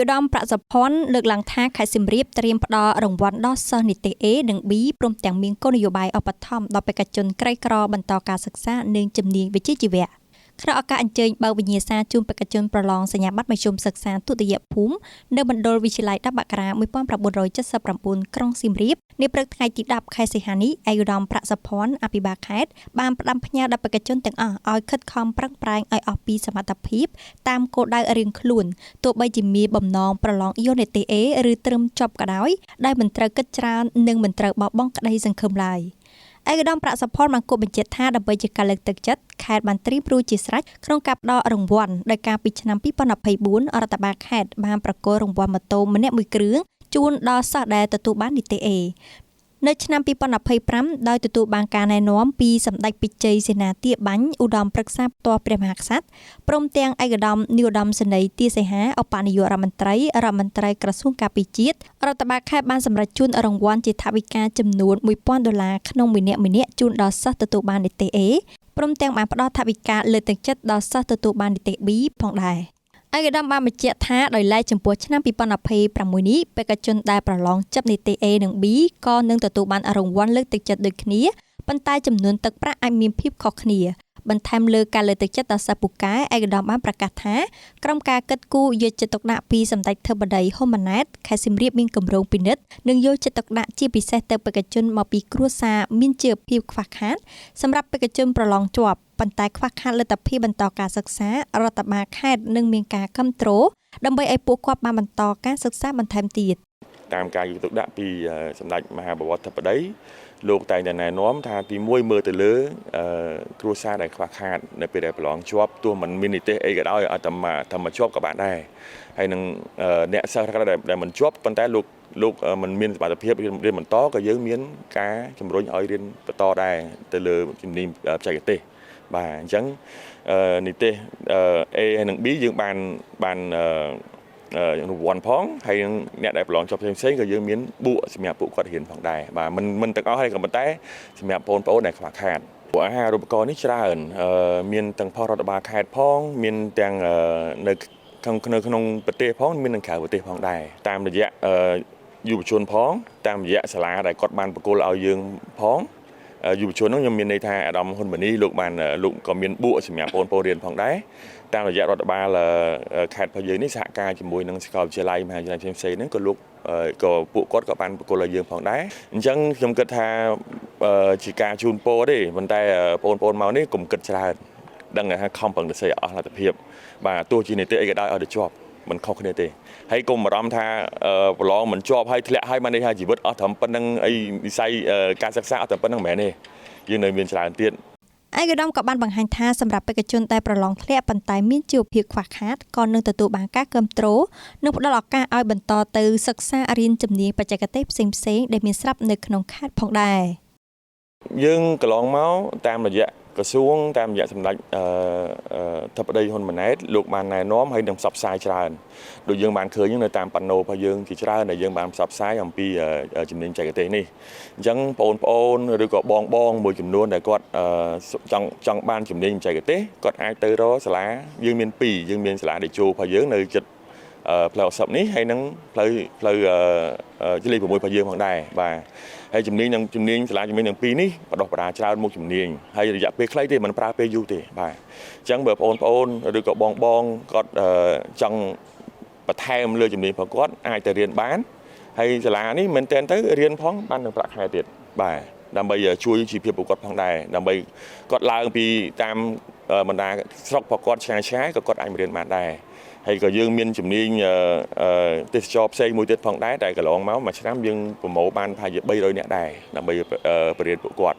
ឧត្តមប្រសិទ្ធភ័ណ្ឌលើកឡើងថាខេត្តសៀមរាបត្រៀមផ្ដល់រង្វាន់ដល់សិស្សនិទេស A និង B ព្រមទាំងមានគោលនយោបាយឧបត្ថម្ភដល់បេក្ខជនក្រីក្របន្តការសិក្សានិងជំនាញវិជ្ជាជីវៈក្នុងឱកាសអញ្ជើញបើកវិញ្ញាសាជូនបេក្ខជនប្រឡងសញ្ញាបត្រមធ្យមសិក្សាទុតិយភូមិនៅមណ្ឌលវិទ្យាល័យ10មករា1979ក្រុងសៀមរាបនាព្រឹកថ្ងៃទី10ខែសីហានេះឯកឧត្តមប្រសិទ្ធភ័ណ្ឌអភិបាលខេត្តបានផ្ដាំផ្ញើដល់បេក្ខជនទាំងអស់ឲ្យខិតខំប្រឹងប្រែងឲ្យអស់ពីសមត្ថភាពតាមគោលដៅរៀងខ្លួនទោះបីជាមានបំណងប្រឡងយល់នីតិ A ឬត្រឹមចប់ក៏ដោយដែលមិនត្រូវគិតច្រើននិងមិនត្រូវបោះបង់ក្តីសង្ឃឹមឡើយឯកឧត្តមប្រសិទ្ធភ័ណ្ឌបានគូបញ្ជាក់ថាដើម្បីជាការលើកទឹកចិត្តខេត្តបានត្រៀមព្រួយជាស្រេចក្នុងការផ្ដល់រង្វាន់ដោយការពីឆ្នាំ2024រដ្ឋបាលខេត្តបានប្រគល់រង្វាន់ម៉ូតូម្នាក់មួយគ្រឿងជូនដល់សិស្សដែលទទួលបាននីតិ A នៅឆ្នាំ2025ដោយទទួលបានការណែនាំពីសម្ដេចពិជ័យសេនាធាបាញ់ឧត្តមប្រឹក្សាផ្ទាល់ព្រះមហាក្សត្រព្រមទាំងឯកឧត្តមនាយឧត្តមសេនីយ៍ទាសីហាឧបនាយករដ្ឋមន្ត្រីក្រសួងការពារជាតិរដ្ឋបាលខេត្តបានសម្រេចជូនរង្វាន់ជាថវិកាចំនួន$1000ក្នុងម្នាក់ជូនដល់សិស្សទទួលបាននីតិ A ព្រមទាំងបានផ្ដល់ថវិកាលើកទឹកចិត្តដល់សិស្សទទួលបាននីតិ B ផងដែរឯកឧត្តមបានបញ្ជាក់ថាដោយឡែកចំពោះឆ្នាំ2026នេះបេក្ខជនដែលប្រឡងចាប់នីតិ A និង B ក៏នឹងទទួលបានរង្វាន់លើកទឹកចិត្តដូចគ្នាប៉ុន្តែចំនួនទឹកប្រាក់អាចមានភាពខុសគ្នាបន្ថែមលើការលើកទឹកចិត្តដល់សិស្សពូកែឯកឧត្តមបានប្រកាសថាក្រុមការកិត្តគូយកចិត្តទុកដាក់ពីសម្ដេចធិបតីហ៊ុនម៉ាណែតខេត្តសៀមរាបមានគម្រោងពិនិត្យនិងយកចិត្តទុកដាក់ជាពិសេសទៅបេក្ខជនមកពីគ្រួសារមានជីវភាពខ្វះខាតសម្រាប់បេក្ខជនប្រឡងជាប់ប៉ុន្តែខ្វះខាតលទ្ធភាពបន្តការសិក្សារដ្ឋបាលខេត្តនឹងមានការគាំទ្រដើម្បីឲ្យពួកគាត់បានបន្តការសិក្សាបន្ថែមទៀតតាមការយកចិត្តទុកដាក់ពីសម្ដេចមហាបវរធិបតីលោកតែងតែណែនាំថាទី1មើលទៅលើគ្រួសារដែលខ្វះខាតនៅពេលដែលប្រឡងជាប់ទោះមិនមាននីតិអីក៏ដោយឲ្យតែមកជាប់ក៏បានដែរហើយនឹងអ្នកសិស្សដែលមិនជាប់ប៉ុន្តែលោកមិនមានសមត្ថភាពរៀនបន្តក៏យើងមានការជំរុញឲ្យរៀនបន្តដែរទៅលើជំនាញបច្ចេកទេសបាទអញ្ចឹងនីតិ A ហើយនិង B យើងបានរង្វាន់ផងហើយអ្នកដែលប្រឡងជាប់ផ្សេងក៏យើងមានបួកសម្រាប់ពួកគាត់រៀនផងដែរបាទមិនទាំងអស់ហើយក៏ប៉ុន្តែសម្រាប់បងប្អូនដែលខ្វះខាតពួកអាហារូបករណ៍នេះច្រើនមានទាំងផលរដ្ឋបាលខេត្តផងមានទាំងនៅក្នុងប្រទេសផងមាននឹងក្រៅប្រទេសផងដែរតាមរយៈយុវជនផងតាមរយៈសាលាដែលគាត់បានប្រគល់ឲ្យយើងផងយុវជននោះខ្ញុំមានន័យថាអាដាមហ៊ុនម៉ាណីលោកក៏មានបួកសម្រាប់បងប្អូនរៀនផងដែរតាមរយៈរដ្ឋបាលខេត្តរបស់យើងនេះសហការជាមួយនឹងសាកលវិទ្យាល័យមហាវិទ្យាល័យផ្សេងៗហ្នឹងក៏ពួកគាត់ក៏បានប្រគល់ឲ្យយើងផងដែរអញ្ចឹងខ្ញុំគិតថាជាការជូនពរទេប៉ុន្តែបងប្អូនមកនេះកុំគិតច្រើនដឹងថាខំប្រឹងទៅសេអស់លទ្ធភាពបាទទោះជានីតិអីក៏ដោយឲ្យទៅជាប់មិនខុសគ្នាទេហើយកុំបារម្ភថាប្រឡងមិនជាប់ហើយធ្លាក់ហើយបានន័យថាជីវិតអស់ត្រឹមប៉ុណ្្នឹងអីវិស័យការសិក្សាអស់តែប៉ុណ្្នឹងមិនមែនទេយើងនៅមានច្រើនទៀតឯកឧត្តមក៏បានបង្ហាញថាសម្រាប់បេក្ខជនដែលប្រឡងធ្លាក់ប៉ុន្តែមានជីវភាពខ្វះខាតក៏នឹងទទួលបានការគាំទ្រនិងផ្ដល់ឱកាសឲ្យបន្តទៅសិក្សារៀនជំនាញបច្ចេកទេសផ្សេងៗដែលមានស្រាប់នៅក្នុងខេត្តផងដែរយើងកន្លងមកតាមរយៈក្រសួងតាមរយៈសម្ដេចធិបតីហ៊ុនម៉ាណែតលោកបានណែនាំហើយនឹងផ្សព្វផ្សាយច្រើនដូចយើងបានឃើញនៅតាមប៉ាណូរបស់យើងជាច្រើនដែលយើងបានផ្សព្វផ្សាយអំពីជំនាញបច្ចេកទេសនេះអញ្ចឹងបងប្អូនឬក៏បងមួយចំនួនដែលគាត់ចង់បានជំនាញបច្ចេកទេសគាត់អាចទៅរកសាលាយើងមាន2យើងមានសាលាដេជោរបស់យើងនៅជិតផ្លូវ80នេះហើយនឹងផ្លូវលេខ6របស់យើងផងដែរបាទហើយជំនាញសាលាជំនាញទាំងពីរនេះបដោះបដាច្រើនមុខជំនាញហើយរយៈពេលខ្លីទេមិនប្រើពេលយូរទេបាទអញ្ចឹងបើបងប្អូនឬក៏បងគាត់ចង់បន្ថែមលើជំនាញរបស់គាត់អាចទៅរៀនបានហើយសាលានេះមិនតែនទៅរៀនផងបាននឹងប្រាក់ខែទៀតបាទដើម្បីជួយជីវភាពពួកគាត់ផងដែរដើម្បីគាត់ឡើងពីតាមបណ្ដាស្រុករបស់គាត់ឆ្ងាយក៏គាត់អាចរៀនបានដែរហើយក៏យើងមានជំនាញទេសចរផ្សេងមួយទៀតផងដែរតែកន្លងមកមួយឆ្នាំយើងប្រមូលបានប្រហែលជា300នាក់ដែរដើម្បីបរិញ្ញាបត្រពួកគាត់